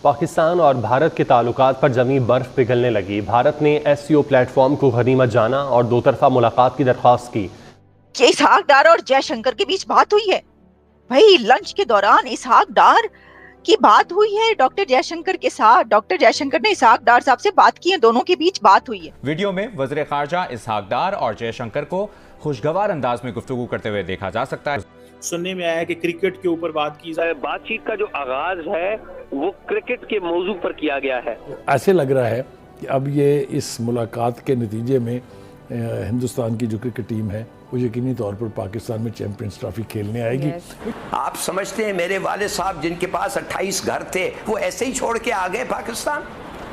पाकिस्तान और भारत के ताल्लुकात पर जमी बर्फ पिघलने लगी। भारत ने एससीओ प्लेटफॉर्म को गनीमत जाना और दो तरफा मुलाकात की दरख्वास्त की। इसहाक डार और जयशंकर के बीच बात हुई है भाई। लंच के दौरान इसहाक डार की बात हुई है डॉक्टर जयशंकर के साथ। डॉक्टर जयशंकर ने इसहाक डार साहब से बात की है, दोनों के बीच बात हुई है। वीडियो में वज़ीर ख़ारजा इसहाक डार और जयशंकर को खुशगवार अंदाज में गुफ्तगू करते हुए देखा जा सकता है। सुनने में आया है कि क्रिकेट के ऊपर बात की जाए। बातचीत का जो आगाज है वो क्रिकेट के मौजू पर किया गया है। ऐसे लग रहा है कि अब ये इस मुलाकात के नतीजे में हिंदुस्तान की जो क्रिकेट टीम है वो यकीनी तौर पर पाकिस्तान में चैंपियंस ट्रॉफी खेलने आएगी। आप समझते हैं मेरे वाले साहब जिनके पास 28 घर थे वो ऐसे ही छोड़ के आ गए पाकिस्तान?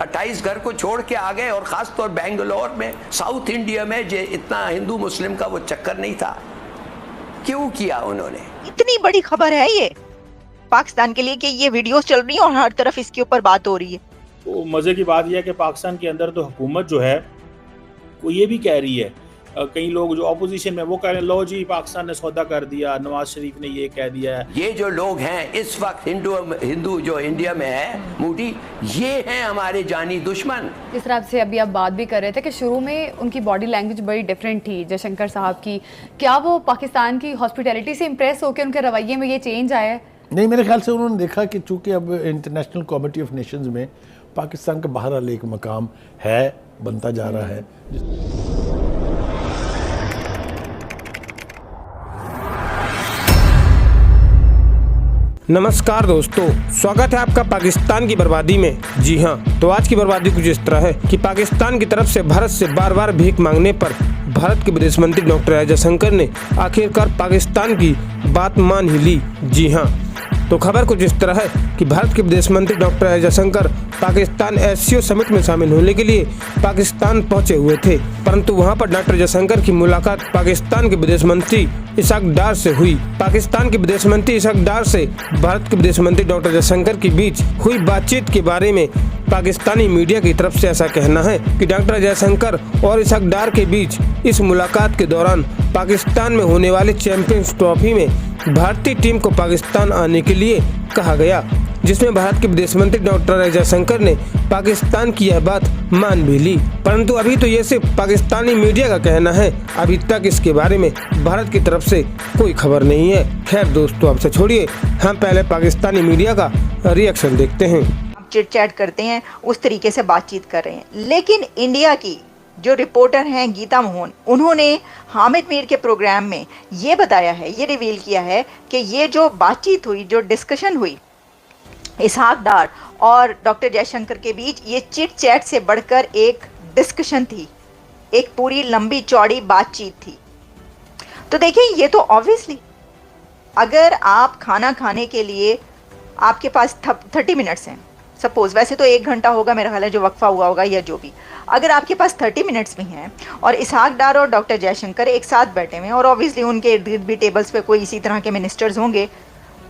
28 घर को छोड़ के आ गए, और ख़ास तौर बेंगलोर में, साउथ इंडिया में जो इतना हिंदू मुस्लिम का वो चक्कर नहीं था। क्यों किया उन्होंने? इतनी बड़ी खबर है ये पाकिस्तान के लिए कि ये वीडियोस चल रही है और हर तरफ इसके ऊपर बात हो रही है। तो मजे की बात यह है कि पाकिस्तान के अंदर तो हुकूमत जो है वो ये भी कह रही है, कई लोग जो अपोजिशन में वो कह रहे हैं लो जी पाकिस्तान ने सौदा कर दिया, नवाज शरीफ ने ये कह दिया है। ये जो लोग हैं इस वक्त हिंदू जो इंडिया में है मोदी, ये हैं हमारे जानी दुश्मन। जिस तरह से अभी आप बात भी कर रहे थे कि शुरू में उनकी बॉडी लैंग्वेज बड़ी डिफरेंट थी जयशंकर साहब की, क्या वो पाकिस्तान की हॉस्पिटैलिटी से इम्प्रेस होकर उनके रवैये में ये चेंज आया है? नहीं, मेरे ख्याल से उन्होंने देखा कि चूंकि अब इंटरनेशनल कमेटी ऑफ नेशंस में पाकिस्तान का बहरहाल एक मकाम है, बनता जा रहा है। नमस्कार दोस्तों, स्वागत है आपका पाकिस्तान की बर्बादी में। जी हाँ, तो आज की बर्बादी कुछ इस तरह है कि पाकिस्तान की तरफ से भारत से बार बार भीख मांगने पर भारत के विदेश मंत्री डॉक्टर एस जयशंकर ने आखिरकार पाकिस्तान की बात मान ही ली। जी हाँ, तो खबर कुछ इस तरह है कि भारत के विदेश मंत्री doctor S Jaishankar Pakistan SCO summit में शामिल होने के लिए पाकिस्तान पहुंचे हुए थे, परंतु वहां पर डॉक्टर जयशंकर की मुलाकात पाकिस्तान के विदेश मंत्री इसहाक डार से हुई। पाकिस्तान के विदेश मंत्री इसहाक डार से भारत के विदेश मंत्री डॉक्टर जयशंकर के बीच हुई बातचीत के बारे में पाकिस्तानी मीडिया की तरफ से ऐसा कहना है कि डॉक्टर जयशंकर और इसहाक डार के बीच इस मुलाकात के दौरान पाकिस्तान में होने वाली चैंपियंस ट्रॉफी में भारतीय टीम को पाकिस्तान आने के लिए कहा गया, जिसमें भारत के विदेश मंत्री डॉक्टर एस जयशंकर ने पाकिस्तान की यह बात मान भी ली। परंतु अभी तो ये सिर्फ पाकिस्तानी मीडिया का कहना है, अभी तक इसके बारे में भारत की तरफ से कोई खबर नहीं है। खैर दोस्तों, आपसे छोड़िए, हम पहले पाकिस्तानी मीडिया का रिएक्शन देखते हैं। चिट चैट करते हैं, उस तरीके से बातचीत कर रहे हैं, लेकिन इंडिया की जो रिपोर्टर हैं गीता मोहन, उन्होंने हामिद मीर के प्रोग्राम में ये बताया है, ये रिवील किया है कि ये जो बातचीत हुई, जो डिस्कशन हुई इसहाक डार और डॉक्टर जयशंकर के बीच, ये चिट चैट से बढ़कर एक डिस्कशन थी, एक पूरी लंबी चौड़ी बातचीत थी। तो देखिए, ये तो ऑब्वियसली अगर आप खाना खाने के लिए आपके पास 30 मिनट्स हैं, सपोज, वैसे तो 1 घंटा होगा मेरा ख्याल है जो वक्फा हुआ होगा या जो भी, अगर आपके पास 30 मिनट्स भी हैं और इसहाक डार और डॉक्टर जयशंकर एक साथ बैठे हुए हैं और ऑब्वियसली उनके इर्द गिर्द भी टेबल्स पे कोई इसी तरह के मिनिस्टर्स होंगे,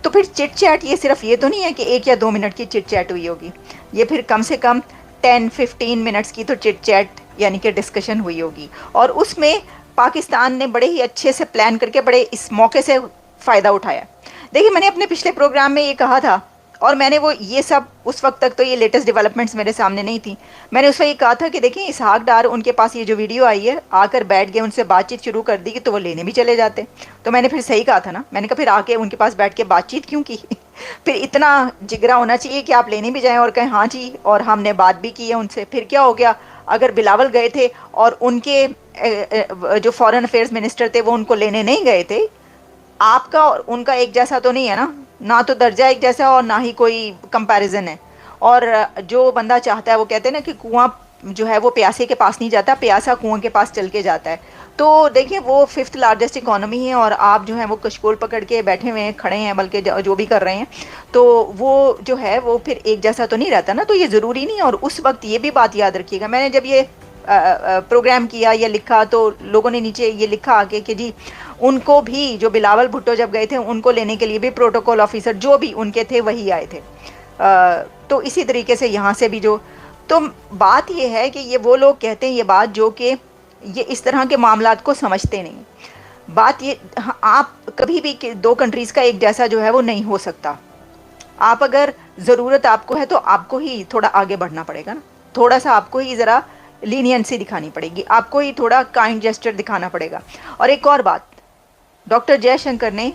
तो फिर चिट चैट ये सिर्फ ये तो नहीं है कि 1 या 2 मिनट की चिट चैट हुई होगी, ये फिर कम से कम 10-15 मिनट्स की तो चिट चैट यानी कि डिस्कशन हुई होगी। और उसमें पाकिस्तान ने बड़े ही अच्छे से प्लान करके बड़े इस मौके से फ़ायदा उठाया। देखिए, मैंने अपने पिछले प्रोग्राम में ये कहा था, और मैंने वो ये सब उस वक्त तक तो ये लेटेस्ट डेवलपमेंट्स मेरे सामने नहीं थी, मैंने उस वक्त ये कहा था कि देखिए इसहाक डार, उनके पास ये जो वीडियो आई है, आकर बैठ गए, उनसे बातचीत शुरू कर दी कि तो वो लेने भी चले जाते। तो मैंने फिर सही कहा था ना, मैंने कहा फिर आके उनके पास बैठ के बातचीत क्यों की फिर इतना जिगरा होना चाहिए कि आप लेने भी जाएँ और कहें हाँ जी, और हमने बात भी की है उनसे। फिर क्या हो गया, अगर बिलावल गए थे और उनके जो फॉरेन अफेयर्स मिनिस्टर थे वो उनको लेने नहीं गए थे, आपका और उनका एक जैसा तो नहीं है ना तो दर्जा एक जैसा और ना ही कोई कंपैरिजन है। और जो बंदा चाहता है, वो कहते हैं ना कि कुआं जो है वो प्यासे के पास नहीं जाता, प्यासा कुआं के पास चल के जाता है। तो देखिए, वो 5th लार्जेस्ट इकोनॉमी है और आप जो है वो कशकोल पकड़ के बैठे हुए हैं, खड़े हैं, बल्कि जो भी कर रहे हैं, तो वो जो है वो फिर एक जैसा तो नहीं रहता ना, तो ये ज़रूरी नहीं। और उस वक्त ये भी बात याद रखिएगा, मैंने जब ये प्रोग्राम किया या लिखा तो लोगों ने नीचे ये लिखा आगे कि जी उनको भी, जो बिलावल भुट्टो जब गए थे उनको लेने के लिए भी प्रोटोकॉल ऑफिसर जो भी उनके थे वही आए थे। तो इसी तरीके से यहाँ से भी जो, तो बात ये है कि ये वो लोग कहते हैं ये बात जो कि ये इस तरह के मामलात को समझते नहीं। बात ये, आप कभी भी 2 कंट्रीज़ का एक जैसा जो है वो नहीं हो सकता। आप अगर ज़रूरत आपको है तो आपको ही थोड़ा आगे बढ़ना पड़ेगा ना, थोड़ा सा आपको ही ज़रा लीनियंसी दिखानी पड़ेगी, आपको ही थोड़ा काइंड जेस्चर दिखाना पड़ेगा। और एक और बात, डॉक्टर जयशंकर ने